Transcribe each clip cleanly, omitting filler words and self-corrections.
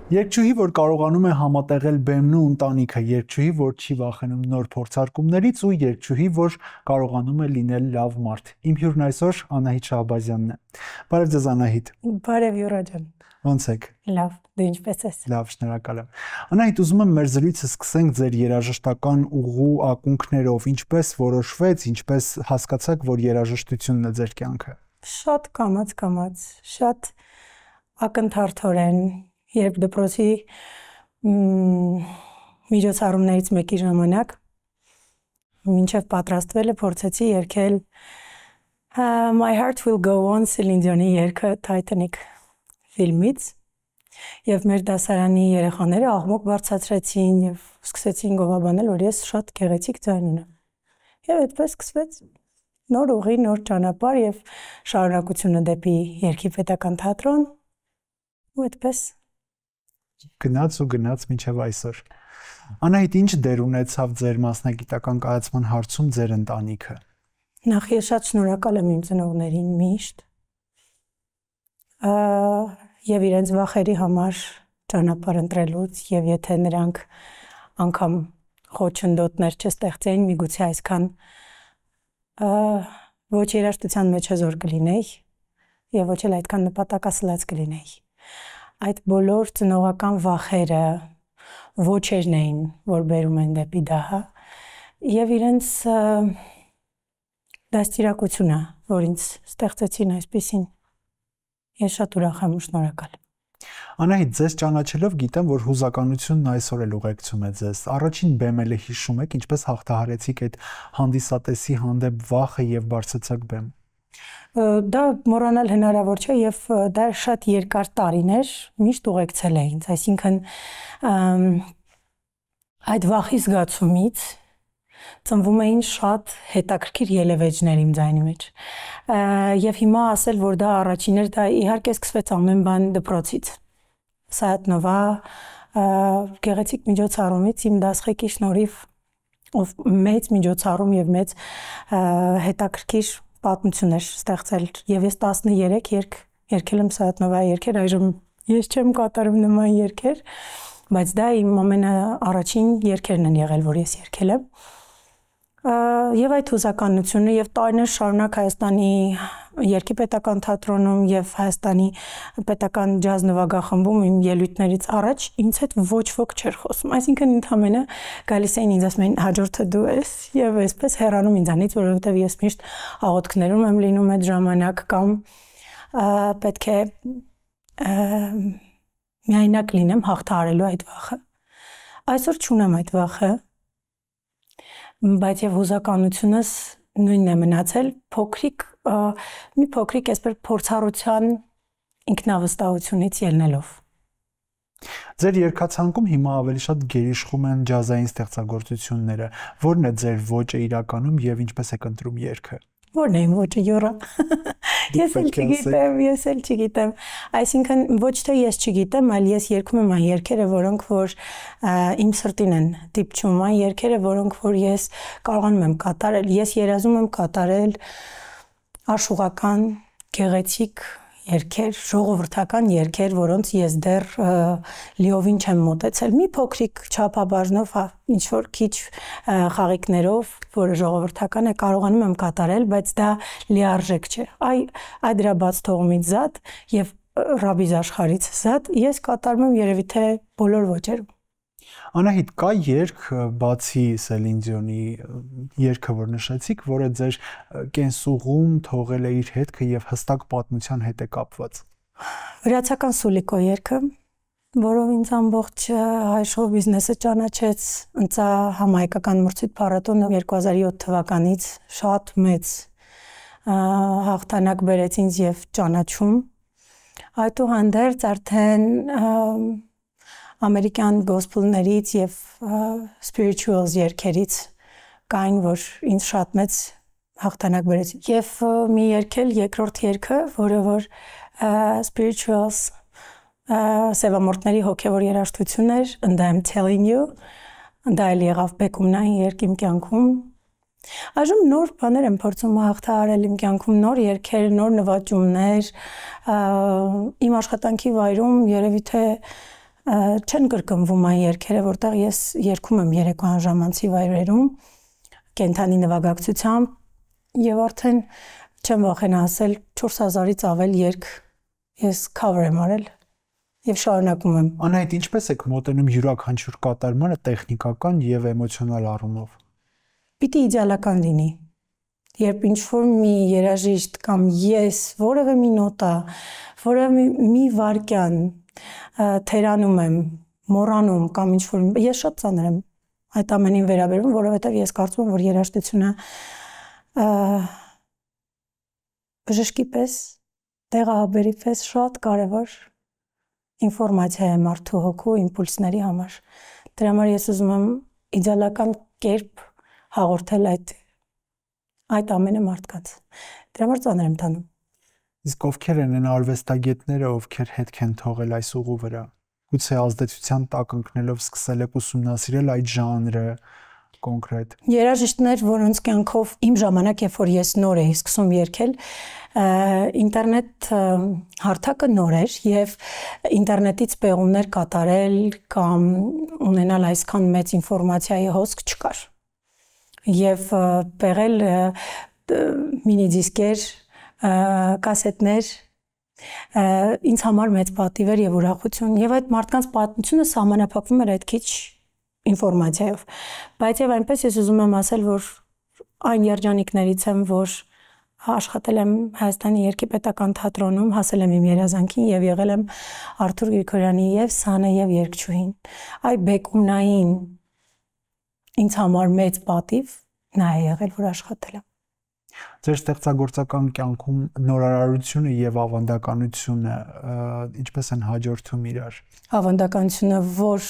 Երկչուհի, որ կարողանում է համատեղել բեմն ու ընտանիքը, երկչուհի, որ չի վախենում նոր փորձարկումներից ու երկչուհի, որ կարողանում է լինել լավ մարդ։ Իմ հյուրն այսօր Անահիտ Շահբազյանն է։ Բարև ձեզ Անահիտ։ Բարև Յուրա ջան։ Ոնց եք։ Լավ, դու ինչպե՞ս ես։ Լավ, շնորհակալ եմ։ Անահիտ, ուզում եմ մեր զրույցը սկսենք ձեր երաժշտական ուղու ակունքներով, ինչպես որոշվեց, ինչպես հասկացաք, որ երաժշտությունն է ձեր կյանքը։ Շատ կամաց, շատ ակնթարթորեն, երբ դպրոցի միջոցառումներից մեկի ժամանակ մինչև պատրաստվելը փորձեցի երգել My Heart Will Go On Celine Dion-ի երգը Titanic ֆիլմից եւ մեր դասարանի երեխաները աղմուկ բարձրացրեցին եւ սկսեցին գովաբանել, որ ես շատ գեղեցիկ ձայն ունեմ։ Եվ այդպես սկսվեց նոր ուղի, նոր ճանապարհ եւ շարունակությունը դեպի երգի պետական թատրոն ու այդպես գնաց մինչև այսօր։ Անահիտ, ինչ դեր ունեցավ ձեր մասնագիտական կայացման հարցում ձեր ընտանիքը։ Նախ ես շատ շնորհակալ եմ իմ ծնողներին միշտ եւ իրենց վախերի համար ճանապարհ ընտրելուց եւ եթե նրանք անգամ խոչընդոտներ չստեղծեին, միգուցե այսքան ոչ երաժշտության մեջ հզոր կլինեի եւ ոչ էլ այդքան նպատակասլաց կլինեի։ Այդ բոլոր ծնողական վախերը ոչերն էին, որ բերում են դեպի դա, եւ իրենց դաստիարակությունը, որ ինձ ստեղծեցին այսպեսին։ Ես շատ ուրախ եմ ու շնորհակալ։ Անահիտ, ձեզ ճանաչելով գիտեմ, որ հուզականությունն այսօր էլ ուղեկցում է ձեզ։ Առաջին բեմելը հիշում եք, ինչպես հաղթահարեցիք այդ հանդիսատեսի հանդեպ վախը եւ բարձրացակ բեմ։ Դա մոռանալ հնարավոր չէ եւ դա շատ երկար տարիներ միշտ ուղեկցել է ինձ, այսինքն այդ վախի զգացումից ծնվում էին շատ հետաքրքիր ելևէջներ իմ ձայնի մեջ։ Եվ հիմա ասել, որ դա առաջին էր, դա իհարկե սկսվեց ամեն բան դպրոցից։ Սայատնովա գեղեցիկ միջոցառումից իմ դասղեկի շնորհիվ ով մեծ միջոցառում եւ մեծ հետաքրքիր պատմություններ ստեղծել եւ ես 13 երգ երգել եմ Սայատնովայի երգեր, այժմ ես չեմ կատարում նման երգեր, բայց դա իմ ամենաառաջին երգերն են եղել, որ ես երգել եմ։ Եվ այդ հուզականությունը եւ տարիներ շարունակ Հայաստանի երգի պետական թատրոնում եւ Հայաստանի պետական ջազ նվագախմբում իմ ելույթներից առաջ ինձ հետ ոչ ոք չէր խոսում, այսինքն ընդամենը գալիս էին ինձ ասում էին հաջորդը դու ես եւ այսպես հեռանում ինձանից, որովհետեւ ես միշտ աղոթքներում եմ լինում այդ ժամանակ կամ պետք է միայնակ լինեմ հաղթահարելու այդ վախը։ Այսօր չունեմ այդ վախը, բայց եւ հուզականությունս նույնն է մնացել, մի փոքրիկ այսպես փորձառության ինքնավստահությունից ելնելով։ Ձեր երգացանկում հիմա ավելի շատ գերիշխում են ջազային ստեղծագործությունները։ Որն է ձեր ոճը իրականում եւ ինչպես եք ընտրում երգը։ Որն է իմ ոճը, Յուրա։ Ես էլ չգիտեմ։ Այսինքն ոչ թե ես չգիտեմ, այլ ես երգում եմ այն երգերը, որոնք որ իմ սրտին են դիպչում, այն երգերը, որոնք որ ես կարողանում եմ կատարել։ Ես երազում եմ կատարել աշխուղական, գեղեցիկ երգեր, ժողովրդական երգեր, որոնց ես դեռ լիովին չեմ մոտեցել։ Մի փոքրիկ չափաբաժնով, ինչ որ քիչ խաղիկներով, որը ժողովրդական է, կարողանում եմ կատարել, բայց դա լիարժեք չէ։ Այդ դրա բաց թողումից զատ եւ ռաբիզ աշխարից զատ ես կատարում եմ երևի թե բոլոր ոճերում։ Անահիտ, կա երգ բացի Celine Dion-ի երգը, որ նշեցիք, որը ձեր կենսուղում թողել է իր հետքը եւ հստակ պատմության հետ է կապված։ Վրացական Սուլիկո երգը, որով ինձ ամբողջ հայ շոու բիզնեսը ճանաչեց, ընծա համահայկական մրցույթ փառատոնը 2007 թվականից շատ մեծ հաղթանակ բերեց ինձ եւ ճանաչում։ Այդուհանդերձ արդեն ամերիկյան գոսպելներից եւ spirituals երգերից կային, որ ինձ շատ մեծ հաղթանակ բերեցին։ Եվ մի երգել երկրորդ երգը, որը որ spirituals սևամորտների հոգեվոր երաժշտություն էր, And I'm telling you, դա էլ եղավ բեկումնային երգ իմ կյանքում։ Այժմ նոր բաներ եմ փորձում հաղթահարել իմ կյանքում, նոր երգեր, նոր նվաճումներ, իմ աշխատանքի վայրում երևի թե չեն կրկնվում այն երգերը, որտեղ ես երգում եմ երեկոյան ժամանցի վայրերում կենթանի նվագակցությամբ եւ արդեն չեմ վախենա ասել 4000-ից ավել երգ ես cover եմ արել եւ շարունակում եմ։ Անահիտ, ինչպես եք մոտենում յուրաքանչյուր կատարմանը տեխնիկական եւ էմոցիոնալ առումով։ Պիտի իդեալական լինի։ Երբ ինչ-որ մի երաժիշտ կամ ես որևէ մի նոտա, որևէ մի վարքյան թերանում եմ, մոռանում կամ ինչ-որ ես շատ ծանր եմ այդ ամենին վերաբերվում, որովհետև ես կարծում եմ, որ երաժշտությունը բժշկի պես, տեղահաբերի պես շատ կարևոր ինֆորմացիա է մարդու հոգու իմպուլսների համար։ Դրա համար ես ուզում եմ իդեալական կերպ հաղորդել այդ ամենը մարդկանց։ Դրա համար ծանր եմ տանում։ Իսկ ովքեր են այն արվեստագետները, ովքեր հետք են թողել այս ուղու վրա։ Գուցե ազդեցության տակ ընկնելով սկսել եք ուսումնասիրել այդ ժանրը կոնկրետ։ Երաժիշտներ, որոնց կյանքով իմ ժամանակ, երբ որ ես նոր էի սկսում երգել, ինտերնետ հարթակը նոր էր եւ ինտերնետից պեղումներ կատարել կամ ունենալ այսքան մեծ ինֆորմացիայի հոսք չկար։ Եվ պեղել մինի դիսկեր, կասետներ ինձ համար մեծ պատիվ էր եւ ուրախություն եւ այդ մարդկանց պատմությունը սահմանափակվում էր այդ քիչ ինֆորմացիայով բայց եւ այնպես ես ուզում եմ ասել որ այն երջանիկներից եմ որ աշխատել եմ Հայաստանի Երգիպետական թատրոնում հասել եմ իմ երազանքին եւ եղել եմ Արթուր Գրիգորյանի եւ Սանե եւ երգչուհին այդ բեկումնային ինձ համար մեծ պատիվ նա է եղել որ աշխատել եմ Ձեր ստեղծագործական կյանքում նորարարությունը եւ ավանդականությունը ինչպես են հաջորդում իրար։ Ավանդականությունը որ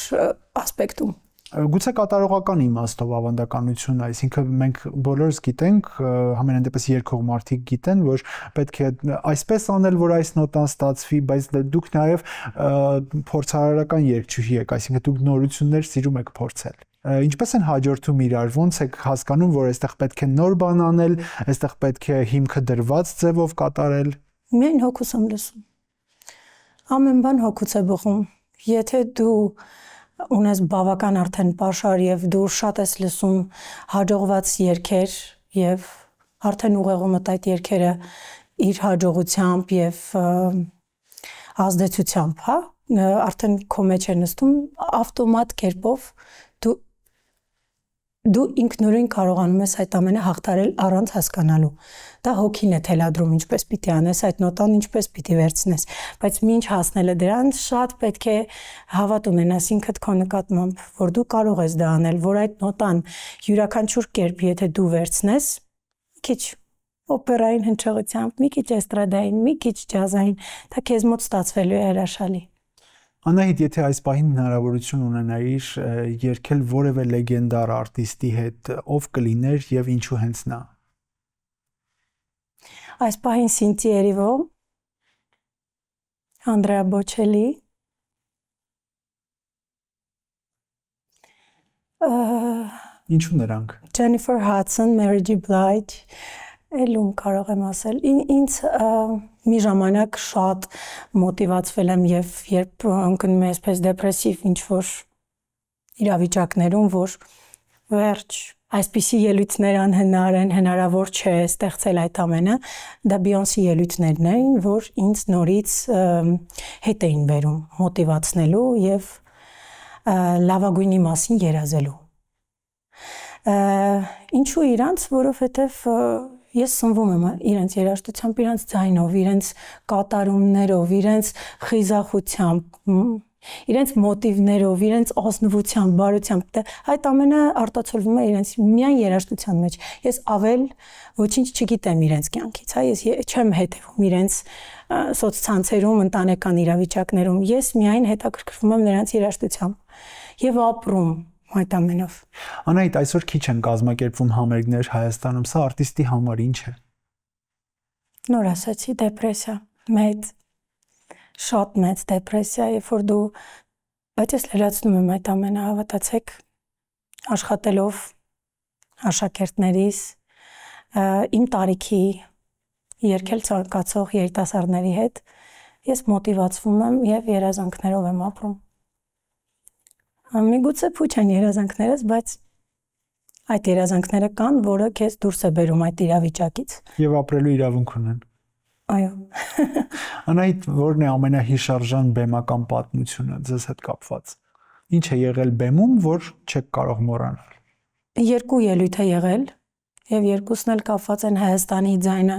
ասպեկտում Գուցե կատարողական իմաստով ավանդականությունը, այսինքն մենք բոլորս գիտենք, համենայն դեպս երգող մարդիկ գիտեն, որ պետք է այսպես անել, որ այս նոտան ստացվի, բայց դուք նաեւ փորձարարական երգչուհի եք, այսինքն դուք նորություններ սիրում եք փորձել։ Ինչպես են հաջորդում իրար, ոնց եք հասկանում, որ այստեղ պետք է նոր բան անել, այստեղ պետք է հիմքը դրված ձևով կատարել։ Միայն հոգուս եմ լսում։ Ամեն բան հոգուց է բխում։ Եթե դու ունես բավական արդեն պաշար եւ դու շատ ես լսում հաջողված երգեր եւ արդեն ուղեղում այդ երգերը իր հաջողությամբ եւ ազդեցությամբ, հա, արդեն քո մեջ է նստում ավտոմատ կերպով դու ինքնուրույն կարողանում ես այդ ամենը հաղթարել առանց հասկանալու։ Դա հոգին է թելադրում ինչպես պիտի անես, այդ նոտան ինչպես պիտի վերցնես, բայց մինչ հասնելը դրան շատ պետք է հավատ ունենաս ինքդ քո նկատմամբ, որ դու կարող ես դա անել, որ այդ նոտան յուրաքանչյուր կերպ եթե դու վերցնես, քիչ օպերային հնչողությամբ, մի քիչ էստրադային, մի քիչ ջազային, դա քեզ մոտ ստացվելու է հրաշալի։ Անահիտ, եթե այս պահին հնարավորություն ունենայիր երգել որևէ լեգենդար արտիստի հետ, ով կլիներ եւ ինչու հենց նա։ Այս պահին Սինտիերիվո, Անդրեա Բոչելի, Ինչու նրանք։ Jennifer Hudson, Mary J. Blige, Ելում կարող եմ ասել, ինձ մի ժամանակ շատ մոտիվացվել եմ եւ երբ ընկնում եմ այսպես դեպրեսիվ ինչ-որ իրավիճակներում, որ վերջ այսպիսի ելույթներ անհնար են, հնարավոր չէ ստեղծել այդ ամենը, դա Բիոնսի ելույթներն էին, որ ինձ նորից հետ էին բերում, մոտիվացնելու եւ լավագույնի մասին երազելու։ Ինչու իրանց, որովհետեւ ես սնվում եմ իրենց երաժշտությամբ, իրենց ձայնով, իրենց կատարումներով, իրենց խիզախությամբ, իրենց մոտիվներով, իրենց ազնվությամբ, բարությամբ, այդ ամենը արտացոլվում է իրենց միայն երաժշտության մեջ։ Ես ավել ոչինչ չգիտեմ իրենց կյանքից, հա, ես չեմ հետևում իրենց սոցցանցերում, ընտանեկան իրավիճակներում, ես միայն հետաքրքրվում եմ նրանց երաժշտությամբ եւ ապրում այդ ամենով։ Անահիտ, այսօր քիչ են կազմակերպվում համերգներ Հայաստանում, սա արտիստի համար ինչ է։ Նոր ասացի, դեպրեսիա, մեծ, շատ մեծ դեպրեսիա, երբ որ դու, բայց ես լրացնում եմ այդ ամենը, հավատացեք, աշխատելով աշակերտներիս, իմ տարիքի երգել ցանկացող երիտասարդների հետ, ես մոտիվացվում եմ եւ երազանքներով եմ ապրում։ Միգուցե փուչ են երազանքներս, բայց այդ երազանքները կան, որը քեզ դուրս է բերում այդ իրավիճակից։ Եվ ապրելու իրավունք ունեն։ Այո։ Անահիտ, որն է ամենահիշարժան բեմական պատմությունը ձեզ հետ կապված։ Ինչ է եղել բեմում, որ չեք կարող մոռանալ։ Երկու ելույթ է եղել, եւ երկուսն էլ կապված են Հայաստանի ձայնը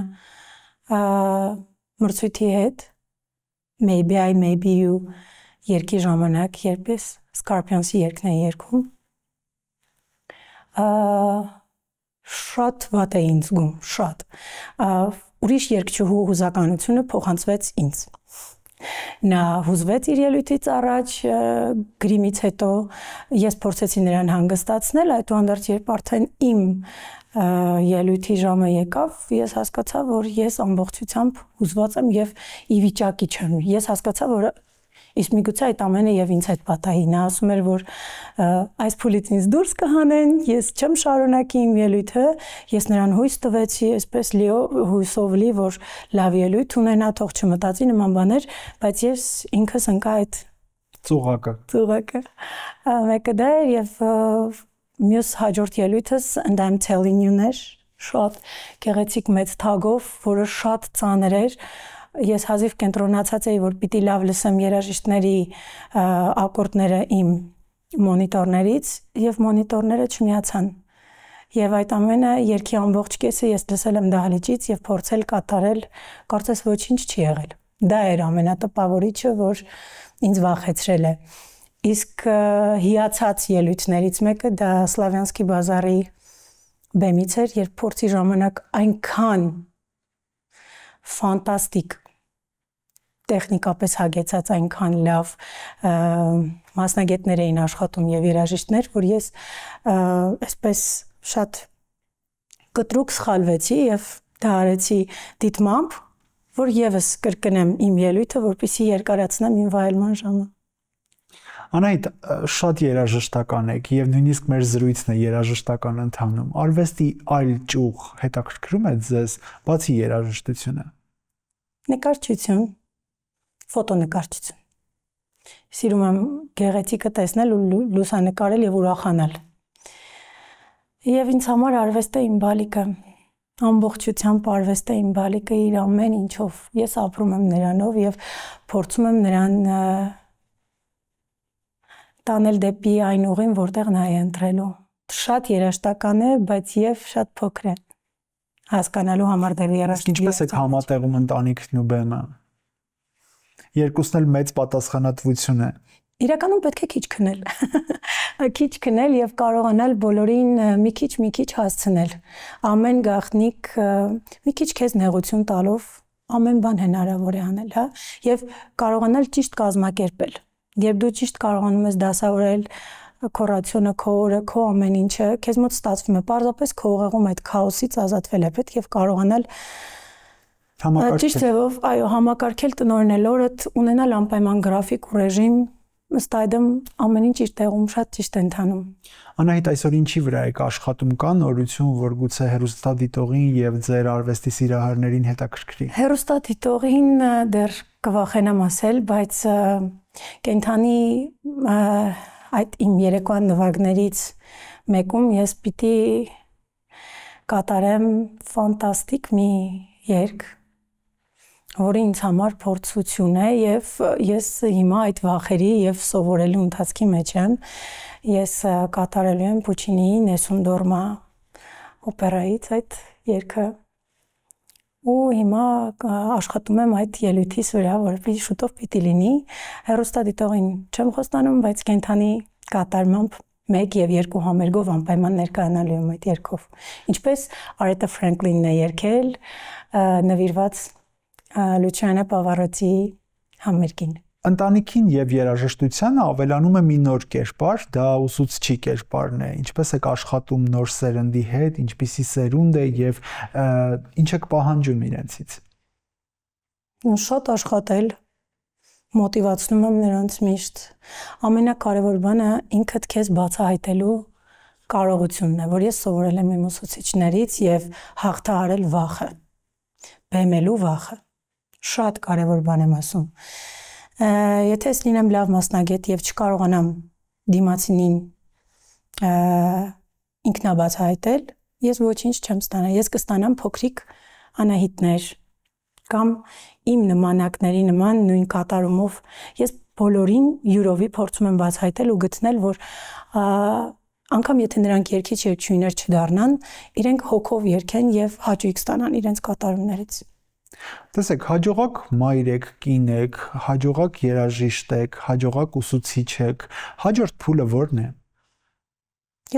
մրցույթի հետ։ Maybe I, maybe you երկի ժամանակ, երբ ես Scorpions-ի երգն էի երգում։ Շատ վատ է ինձ զգում, շատ։ Ուրիշ երգչուհու հուզականությունը փոխանցվեց ինձ։ Նա հուզվեց իր ելույթից առաջ, գրիմից հետո ես փորձեցի նրան հանգստացնել, այդուհանդերձ երբ արդեն իմ ելույթի ժամը եկավ, ես հասկացա, որ ես ամբողջությամբ հուզված եմ եւ ի վիճակի չեմ։ Ես հասկացա, որ իսկ միգուցե այդ ամենը եւ ինձ հետ պատահի։ Նա ասում էր, որ այս փուլից ինձ դուրս կհանեն, ես չեմ շարունակի իմ ելույթը, ես նրան հույս տվեցի, այսպես հույսով լի, որ լավ ելույթ ունենա, թող չմտածի նման բաներ, բայց ես ինքս ընկա այդ ծուղակը։ Մեկը դա էր եւ մյուս հաջորդ ելույթս And I'm telling you-ներ, շատ գեղեցիկ մեծ թագով, որը շատ ծանր էր։ Ես հազիվ կենտրոնացած էի, որ պիտի լավ լսեմ երաժիշտների ակորդները իմ մոնիտորներից եւ մոնիտորները չմիացան։ Եվ այդ ամենը երգի ամբողջ կեսը ես լսել եմ դահլիճից եւ փորձել կատարել, կարծես ոչինչ չի եղել։ Դա էր ամենատպավորիչը, որ ինձ վախեցրել է։ Իսկ հիացած ելույթներից մեկը դա Սլավյանսկի բազարի բեմից էր, երբ փորձի ժամանակ այնքան ֆանտաստիկ տեխնիկապես հագեցած այնքան լավ մասնագետներ էին աշխատում եւ երաժիշտներ, որ ես այսպես շատ կտրուկ սխալվեցի եւ դա արեցի դիտմամբ, որ եւս կրկնեմ իմ ելույթը, որպեսզի երկարացնեմ իմ վայելման ժամը։ Անահիտ, շատ երաժշտական եք եւ նույնիսկ մեր զրույցն է երաժշտական ընթանում։ Արվեստի այլ ճյուղ հետաքրքրում է ձեզ, բացի երաժշտությունը։ Նկարչություն, ֆոտոնկարչություն։ Սիրում եմ գեղեցիկը տեսնել ու լուսանկարել եւ ուրախանալ։ Եվ ինձ համար արվեստը իմ բալիկը, ամբողջությամբ արվեստը իմ բալիկը իր ամեն ինչով։ Ես ապրում եմ նրանով եւ փորձում եմ նրան տանել դեպի այն ուղին, որտեղ նա է ընտրելու։ Շատ երաժշտական է, բայց եւ շատ փոքր է։ Հասկանալու համար դեռ երաժշտություն։ Ինչպես եք համատեղում ընտանիքն ու բեմը։ Երկուսն էլ մեծ պատասխանատվություն է։ Իրականում պետք է քիչ քնել։ Քիչ քնել եւ կարողանալ բոլորին մի քիչ հասցնել։ Ամեն գաղտնիք մի քիչ քեզ նեղություն տալով ամեն բան հնարավոր է անել, հա, եւ կարողանալ ճիշտ կազմակերպել։ Երբ դու ճիշտ կարողանում ես դասավորել քո ռացիոնը, քո օրը, քո ամեն ինչը, քեզ մոտ ստացվում է պարզապես քո ուղեղում այդ քաոսից ազատվել է, պետք է կարողանալ ճիշտ ձևով, այո, համակարգել տնօրինել օրդ, ունենալ անպայման գրաֆիկ ու ռեժիմ, ըստ այդմ ամեն ինչ իր տեղում շատ ճիշտ է ընթանում։ Անահիտ, այսօր ինչի վրա եք աշխատում, կա նորություն, որ գուցե հեռուստադիտողին եւ ձեր արվեստի սիրահարներին հետաքրքրի։ Հեռուստադիտողին դեռ կվախենամ ասել, բայց կենթանի այդ իմ երեկոյան նվագներից մեկում ես պիտի կատարեմ ֆանտաստիկ մի երգ, որը ինձ համար փորձություն է եւ ես հիմա այդ վախերի եւ սովորելու ընթացքի մեջ եմ։ Ես կատարելու եմ Պուչինիի Nessun Dorma օպերայից այդ երգը ու հիմա աշխատում եմ այդ ելույթիս վրա, որը շուտով պիտի լինի։ Հեռուստադիտողին չեմ խոստանում, բայց կենթանի կատարմամբ 1 եւ 2 համերգով անպայման ներկայանալու եմ այդ երգով։ Ինչպես Արեթա Ֆրանկլինն է երգել, նվիրված Լուչիանո Պավարոտիի համերգին։ Ընտանիքին եւ երաժշտությանը ավելանում է մի նոր կերպար, դա ուսուցչի կերպարն է։ Ինչպես եք աշխատում նոր սերնդի հետ, ինչպիսի սերունդ է եւ ինչ եք պահանջում իրենցից։ Շատ աշխատել, մոտիվացնում եմ նրանց միշտ։ Ամենակարևոր բանը ինքդ քեզ բացահայտելու կարողությունն է, որ ես սովորել եմ իմ ուսուցիչներից եւ հաղթահարել վախը, բեմելու վախը։ Շատ կարևոր բան եմ ասում։ Եթե ես լինեմ լավ մասնագետ եւ չկարողանամ դիմացինին ինքնաբացահայտել, ես ոչինչ չեմ ստանա, ես կստանամ փոքրիկ Անահիտներ կամ իմ նմանակների նման նույն կատարումով ես բոլորին յուրովի փորձում եմ բացահայտել ու գտնել, որ անգամ եթե նրանք երգիչ երգչուհիներ չդառնան, իրենք հոգով երգեն եւ հաճույք ստանան իրենց կատարումներից։ Տեսեք, հաջողակ մայր եք, կին եք, հաջողակ երաժիշտ եք, հաջողակ ուսուցիչ եք, հաջորդ փուլը ո՞րն է։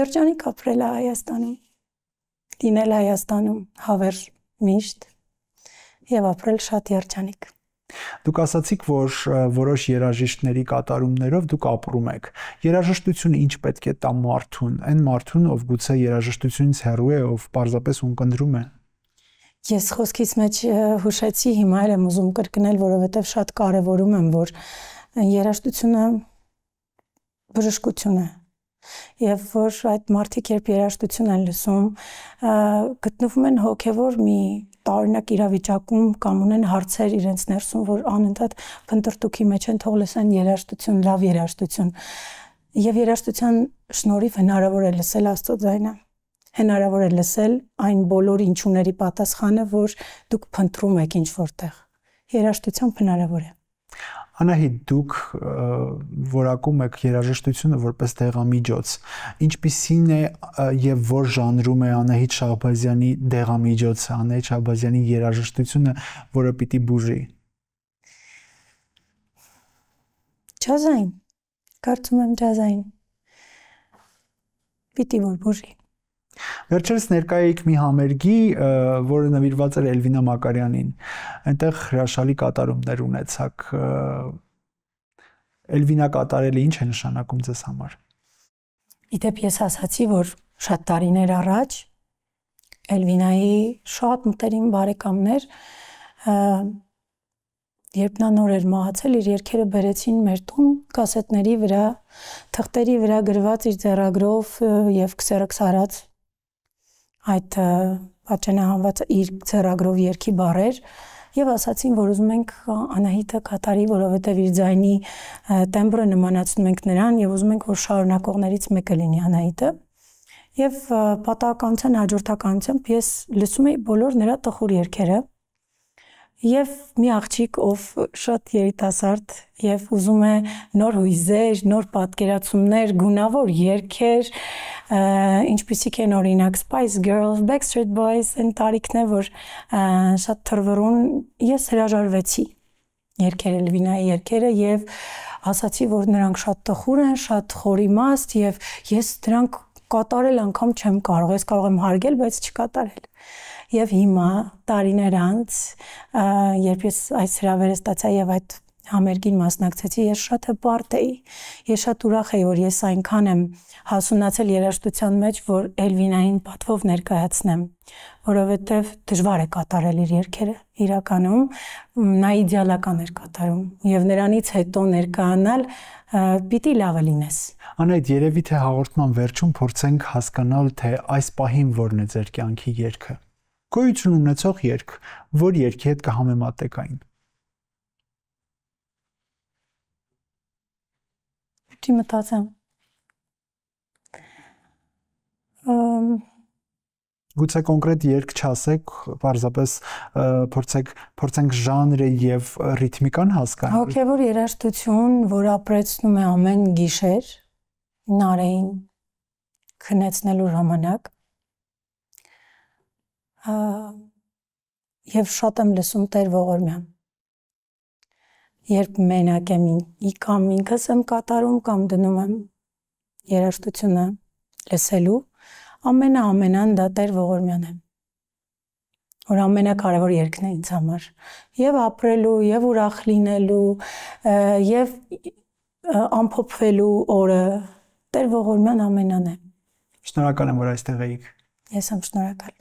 Երջանիկ ապրել Հայաստանում, լինել Հայաստանում հավերժ միշտ եւ ապրել շատ երջանիկ։ Դուք ասացիք, որ որոշ երաժիշտների կատարումներով դուք ապրում եք։ Երաժշտությունը ինչ պետք է տա մարդուն, այն մարդուն, ով գուցե երաժշտությունից հեռու է, ով պարզապես ունկնդրում է։ Ես խոսքից մեջ հուշեցի, հիմա էլ եմ ուզում կրկնել, որովհետև շատ կարևորում եմ, որ երաժշտությունը բժշկություն է։ Եվ որ այդ մարդիկ երբ երաժշտություն են լսում, գտնվում են հոգևոր մի տարօրինակ իրավիճակում կամ ունեն հարցեր իրենց ներսում, որ անընդհատ փնտրտուքի մեջ են, թող լսեն երաժշտություն, լավ երաժշտություն։ Եվ երաժշտության շնորհիվ հնարավոր է լսել Աստծո ձայնը։ Հնարավոր է լսել այն բոլոր ինչուների պատասխանը, որ դուք փնտրում եք ինչ որտեղ։ Երաժշտությամբ հնարավոր է։ Անահիտ, դուք որակում եք երաժշտությունը որպես դեղամիջոց։ Ինչպիսին է եւ որ ժանրում է Անահիտ Շահբազյանի դեղամիջոցը, Անահիտ Շահբազյանի երաժշտությունը, որը պիտի բուժի։ Ջազային։ Կարծում եմ ջազային։ Պիտի որ բուժի։ Վերջերս ներկա էիք մի համերգի, որը նվիրված էր Էլվինա Մակարյանին։ Այնտեղ հրաշալի կատարումներ ունեցաք։ Էլվինա կատարելը ինչ է նշանակում ձեզ համար։ Իդեպ ես ասացի, որ շատ տարիներ առաջ Էլվինայի շատ մտերիմ բարեկամներ, երբ նա նոր էր մահացել, իր երգերը բերեցին մեր տուն կասետների վրա, թղթերի վրա գրված իր ձեռագրով եւ քսերոքս արած այդ պատճենահանված իր ձեռագրով երգի բառեր եւ ասացին, որ ուզում ենք Անահիտը կատարի, որովհետեւ իր ձայնի տեմբրը նմանացնում ենք նրան եւ ուզում ենք, որ շարունակողներից մեկը լինի Անահիտը։ Եվ պատահականության հաջորդականությամբ ես լսում էի բոլոր նրա տխուր երգերը եւ մի աղջիկ, ով շատ երիտասարդ եւ ուզում է նոր հույզեր, նոր պատկերացումներ, գունավոր երգեր, ինչպիսիք են օրինակ Spice Girls, Backstreet Boys, այն տարիքն է, որ շատ թռվռուն, ես հրաժարվեցի երգերը, Էլվինայի երգերը եւ ասացի, որ նրանք շատ տխուր են, շատ խորիմաստ եւ ես դրանք կատարել անգամ չեմ կարող, ես կարող եմ հարգել, բայց չկատարել։ Եվ հիմա տարիներ անց, երբ ես այս հրավերը ստացա եւ այդ համերգին մասնակցեցի, ես շատ հպարտ էի։ Ես շատ ուրախ էի, որ ես այնքան եմ հասունացել երաժշտության մեջ, որ Էլվինային պատվով ներկայացնեմ, որովհետեւ դժվար է կատարել իր երգերը իրականում, նա իդեալական էր կատարում եւ նրանից հետո ներկայանալ պիտի լավը լինես։ Անահիտ, երևի թե հաղորդման վերջում փորձենք հասկանալ, թե այս պահին որն է ձեր կյանքի երգը։ Գոյություն ունեցող երգ, որ երգի հետ կհամեմատեք այն։ Չի մտածեմ։ Գուցե կոնկրետ երգ չասեք, պարզապես փորձենք ժանրը եւ ռիթմիկան հասկանալ։ Հոգևոր երաժշտություն, որ ապրեցնում է ամեն գիշեր, նարեին քնեցնելու ժամանակ։ Եվ շատ եմ լսում Տեր Ողորմյան։ Երբ մենակ եմ կամ ինքս եմ կատարում կամ դնում եմ երաժշտությունը լսելու, ամենան դա Տեր Ողորմյան է, որ ամենակարևոր երգն է ինձ համար, եւ ապրելու, եւ ուրախ լինելու, եւ ամփոփվելու օրը Տեր Ողորմյան ամենան է։ Շնորհակալ եմ, որ այստեղ եք։ Ես եմ շնորհակալ։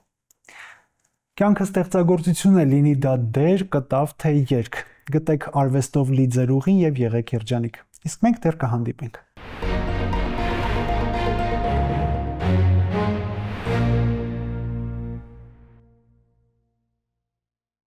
Կյանքը ստեղծագործություն է, լինի դա դեր, կտավ, թե երգ։ Գտեք արվեստով լի ձեր ուղին եւ եղեք երջանիկ։ Իսկ մենք դեռ կհանդիպենք։